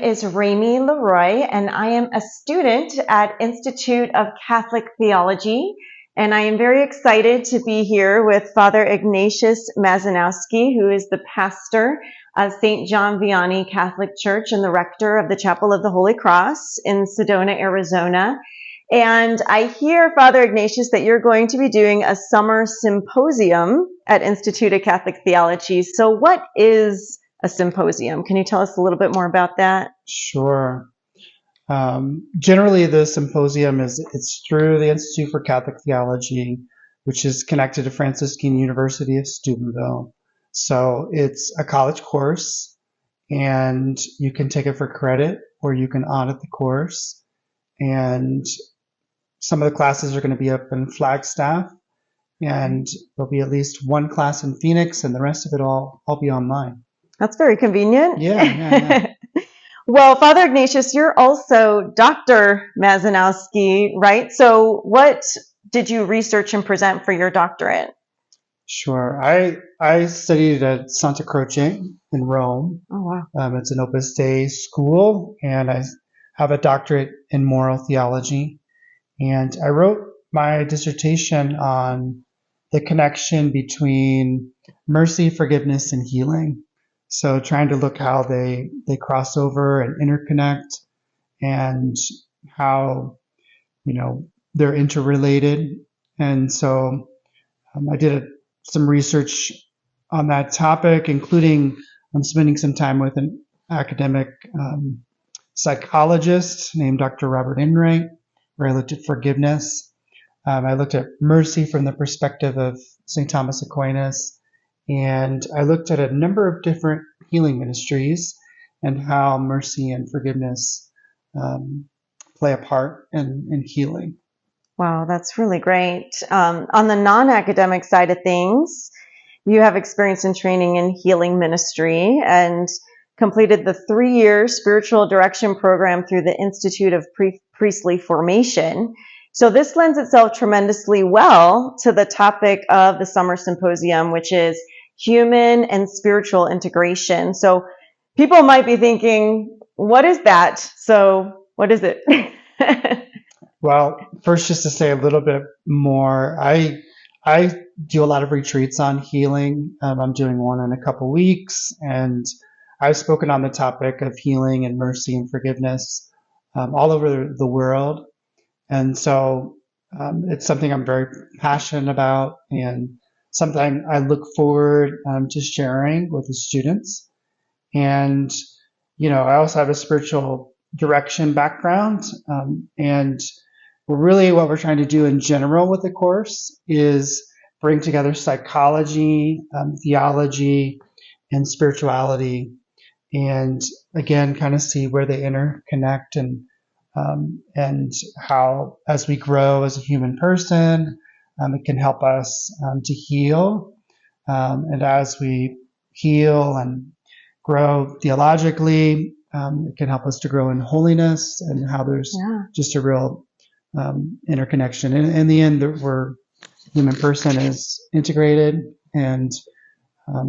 is Rae-Mi Leroy, and I am a student at Institute of Catholic Theology, and I am very excited to be here with Father Ignatius Mazanowski, who is the pastor of St. John Vianney Catholic Church and the rector of the Chapel of the Holy Cross in Sedona, Arizona. And I hear, Father Ignatius, that you're going to be doing a summer symposium at Institute of Catholic Theology. So what is a symposium? Can you tell us a little bit more about that? Sure. Generally, the symposium it's through the Institute for Catholic Theology, which is connected to Franciscan University of Steubenville. So it's a college course, and you can take it for credit, or you can audit the course. And some of the classes are going to be up in Flagstaff, and there'll be at least one class in Phoenix, and the rest of it all be online. That's very convenient. Yeah. Well, Father Ignatius, you're also Dr. Mazanowski, right? So what did you research and present for your doctorate? Sure. I studied at Santa Croce in Rome. Oh, wow. It's an Opus Dei school, and I have a doctorate in moral theology. And I wrote my dissertation on the connection between mercy, forgiveness, and healing. So trying to look how they cross over and interconnect, and how, they're interrelated. And so I did some research on that topic, including I'm spending some time with an academic psychologist named Dr. Robert Enright, where I looked at forgiveness. I looked at mercy from the perspective of St. Thomas Aquinas. And I looked at a number of different healing ministries and how mercy and forgiveness play a part in healing. Wow, that's really great. On the non-academic side of things, you have experience in training in healing ministry and completed the 3-year spiritual direction program through the Institute of Priestly Formation. So this lends itself tremendously well to the topic of the summer symposium, which is human and spiritual integration. So people might be thinking, what is that? So what is it? Well, first, just to say a little bit more, I do a lot of retreats on healing. I'm doing one in a couple weeks, and I've spoken on the topic of healing and mercy and forgiveness all over the world. And so it's something I'm very passionate about, and something I look forward to sharing with the students. And, I also have a spiritual direction background, and really what we're trying to do in general with the course is bring together psychology, theology, and spirituality, and again, kind of see where they interconnect, and how, as we grow as a human person, it can help us to heal. And as we heal and grow theologically, it can help us to grow in holiness, and how there's just a real interconnection. In the end, we're human person is integrated, and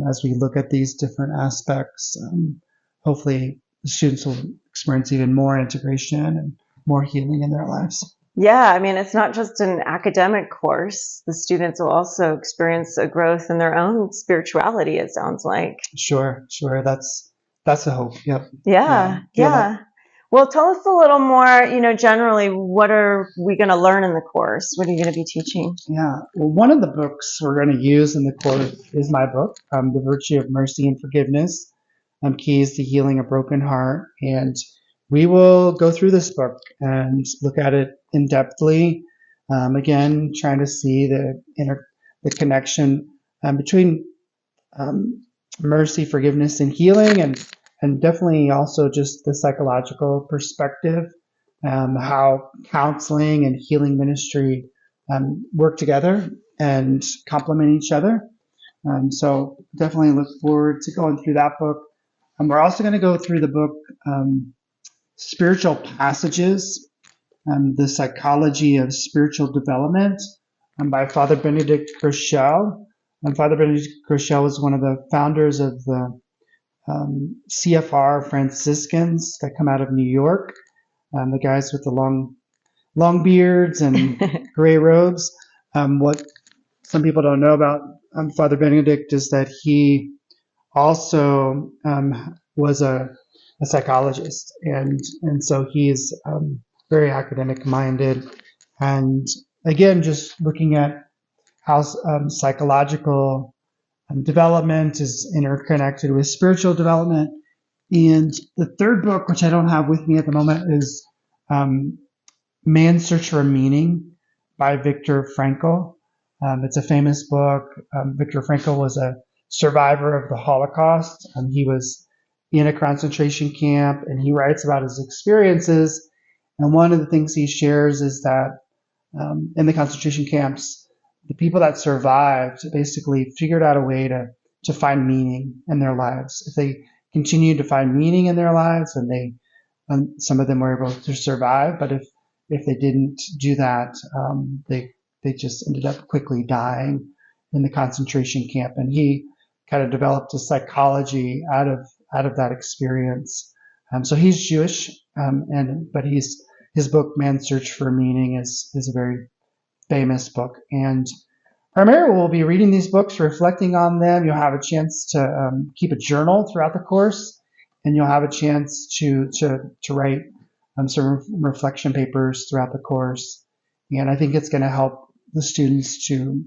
as we look at these different aspects, hopefully the students will experience even more integration and more healing in their lives. Yeah, I mean, it's not just an academic course. The students will also experience a growth in their own spirituality, it sounds like. Sure. That's the hope. Yep. Yeah. Well, tell us a little more, generally, what are we going to learn in the course? What are you going to be teaching? Yeah. Well, one of the books we're going to use in the course is my book, The Virtue of Mercy and Forgiveness, Keys to Healing a Broken Heart. And we will go through this book and look at it in-depthly. Again, trying to see the connection between mercy, forgiveness, and healing, and definitely also just the psychological perspective, how counseling and healing ministry work together and complement each other. So definitely look forward to going through that book. We're also going to go through the book Spiritual Passages, The Psychology of Spiritual Development, by Father Benedict Groeschel. Father Benedict Groeschel was one of the founders of the CFR Franciscans that come out of New York, the guys with the long beards and gray robes. What some people don't know about Father Benedict is that he also was a psychologist, and so he's very academic minded, and again, just looking at how psychological development is interconnected with spiritual development. And the third book, which I don't have with me at the moment, is Man's Search for Meaning by Viktor Frankl. It's a famous book. Viktor Frankl was a survivor of the Holocaust. He was in a concentration camp, and he writes about his experiences. And one of the things he shares is that in the concentration camps, the people that survived basically figured out a way to find meaning in their lives. If they continued to find meaning in their lives, and some of them were able to survive, but if they didn't do that, they just ended up quickly dying in the concentration camp. And he kind of developed a psychology out of that experience. So he's Jewish, but his book Man's Search for Meaning is a very famous book. And primarily we'll be reading these books, reflecting on them. You'll have a chance to keep a journal throughout the course, and you'll have a chance to write some reflection papers throughout the course. And I think it's going to help the students to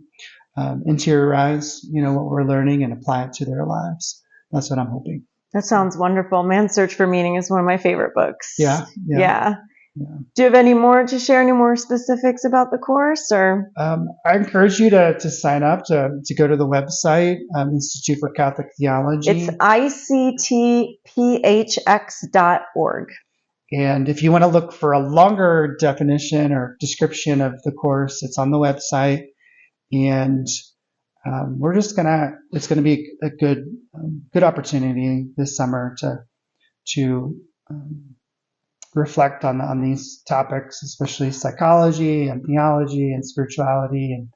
interiorize, what we're learning and apply it to their lives. That's what I'm hoping. That sounds wonderful. Man's Search for Meaning is one of my favorite books. Yeah. Do you have any more to share? Any more specifics about the course, or? I encourage you to sign up to go to the website, Institute for Catholic Theology. It's ictphx.org. And if you want to look for a longer definition or description of the course, it's on the website. And it's going to be a good opportunity this summer to reflect on these topics, especially psychology and theology and spirituality, and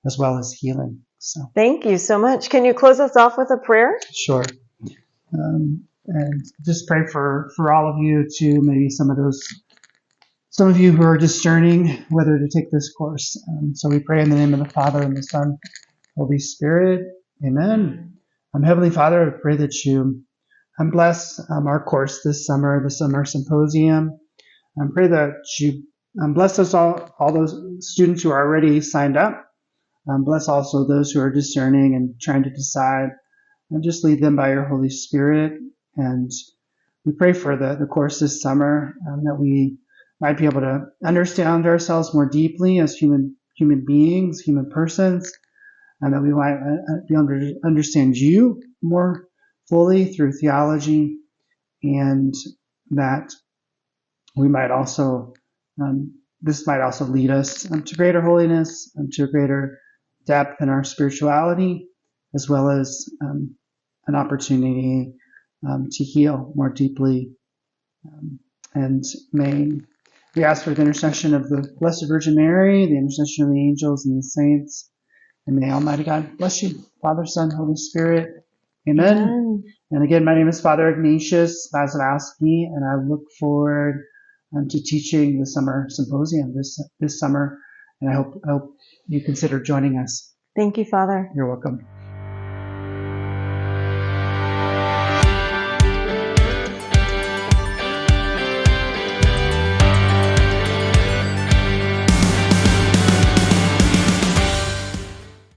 as well as healing. So thank you so much. Can you close us off with a prayer? Sure. And just pray for all of you too. Maybe some of you who are discerning whether to take this course. So we pray in the name of the Father and the Son, Holy Spirit. Amen. Heavenly Father, I pray that you bless our course this summer, the Summer Symposium. I pray that you bless us all those students who are already signed up. Bless also those who are discerning and trying to decide. And just lead them by your Holy Spirit. And we pray for the course this summer, that we might be able to understand ourselves more deeply as human beings, human persons, and that we might be able to understand you more fully through theology, and that we might also, this might also lead us to greater holiness and to greater depth in our spirituality, as well as an opportunity to heal more deeply. And may we ask for the intercession of the Blessed Virgin Mary, the intercession of the angels and the saints, and may Almighty God bless you, Father, Son, Holy Spirit. Amen. Amen. And again, my name is Father Ignatius Mazanowski, and I look forward to teaching the Summer Symposium this summer, and I hope you consider joining us. Thank you, Father. You're welcome.